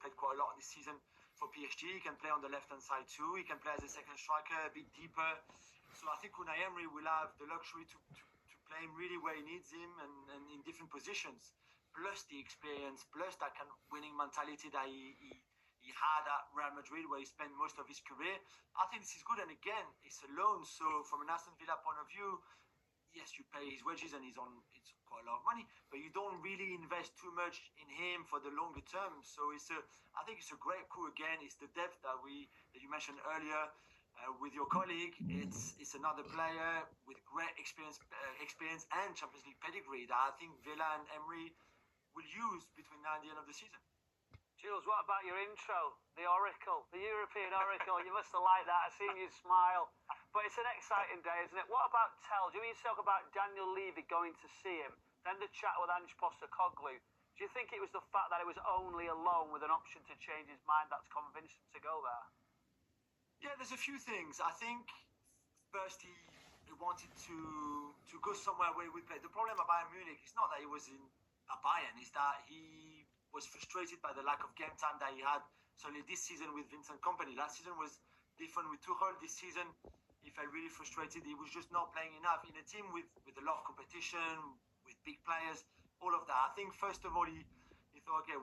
played quite a lot this season for PSG. He can play on the left-hand side too. He can play as a second striker, a bit deeper. So I think Unai Emery will have the luxury to play him really where he needs him and in different positions. Plus the experience, plus that kind of winning mentality that he had at Real Madrid, where he spent most of his career. I think this is good. And again, it's a loan. So from an Aston Villa point of view, yes, you pay his wages and it's quite a lot of money, but you don't really invest too much in him for the longer term. So I think it's a great coup again. It's the depth that you mentioned earlier with your colleague. It's another player with great experience and Champions League pedigree that I think Villa and Emery will use between now and the end of the season. Jules, what about your intro? The Oracle, the European Oracle. You must have liked that. I've seen you smile. But it's an exciting day, isn't it? What about Tell? Do you talk about Daniel Levy going to see him, then the chat with Ange Postecoglou? Do you think it was the fact that it was only a loan with an option to change his mind that's convinced him to go there? Yeah, there's a few things. I think first he wanted to go somewhere where he would play. The problem at Bayern Munich is not that he was in a Bayern, is that he was frustrated by the lack of game time that he had certainly this season with Vincent Kompany. Last season was different with Tuchel. This season he felt really frustrated. He was just not playing enough in a team with a lot of competition, with big players, all of that. I think first of all he thought, okay,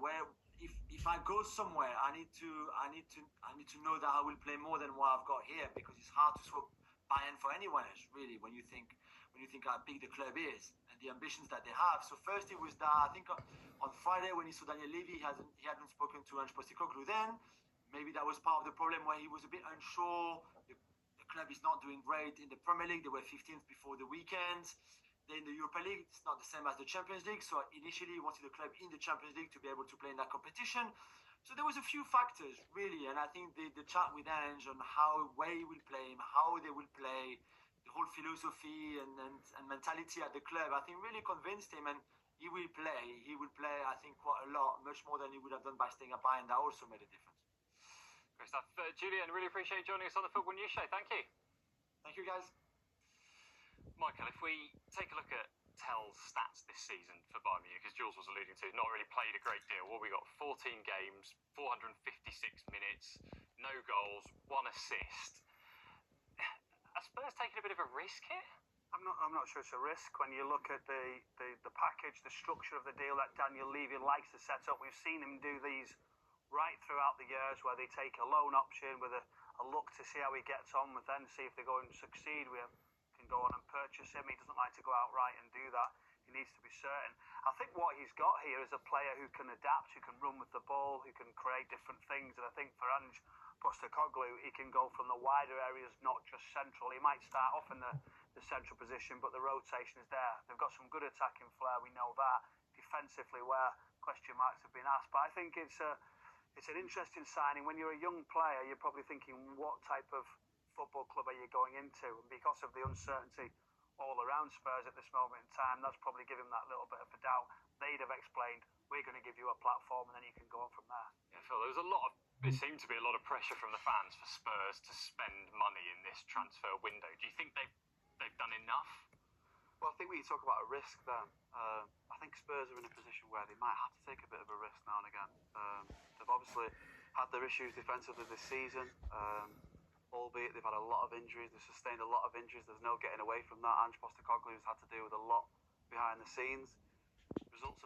if I go somewhere, I need to know that I will play more than what I've got here, because it's hard to swap Bayern for anyone else, really, when you think how big the club is and the ambitions that they have. So first it was that. I think on Friday when he saw Daniel Levy, he hadn't spoken to Ange Postecoglou then. Maybe that was part of the problem, where he was a bit unsure. The club is not doing great in the Premier League. They were 15th before the weekend. Then the Europa League, it's not the same as the Champions League. So initially he wanted the club in the Champions League to be able to play in that competition. So there was a few factors, really. And I think the chat with Ange on where he will play him, how they will play, the whole philosophy and mentality at the club, I think really convinced him. And he will play. He will play, I think, quite a lot, much more than he would have done by staying at Bayern. That also made a difference. Great stuff. Julian, really appreciate you joining us on the Football News Show. Thank you. Thank you, guys. Michael, if we take a look at Tell's stats this season for Bayern Munich, as Jules was alluding to, not really played a great deal. What we got? 14 games, 456 minutes, no goals, 1 assist. Are Spurs taking a bit of a risk here? I'm not sure it's a risk when you look at the package, the structure of the deal that Daniel Levy likes to set up. We've seen him do these right throughout the years, where they take a loan option with a look to see how he gets on, with then see if they go and succeed. We can go on and purchase him. He doesn't like to go outright and do that. He needs to be certain. I think what he's got here is a player who can adapt, who can run with the ball, who can create different things. And I think for Ange Postecoglou, he can go from the wider areas, not just central. He might start off in the central position, but the rotation is there. They've got some good attacking flair, we know that. Defensively, where question marks have been asked. But I think it's an interesting signing. When you're a young player, you're probably thinking, what type of football club are you going into? And because of the uncertainty all around Spurs at this moment in time, that's probably given him that little bit of a doubt. They'd have explained, we're going to give you a platform, and then you can go on from there. Yeah, Phil, there seemed to be a lot of pressure from the fans for Spurs to spend money in this transfer window. Do you think they've done enough? Well, I think when you talk about a risk then, I think Spurs are in a position where they might have to take a bit of a risk now and again. They've obviously had their issues defensively this season, albeit they've had a lot of injuries. They've sustained a lot of injuries. There's no getting away from that. Ange Postecoglou has had to deal with a lot behind the scenes.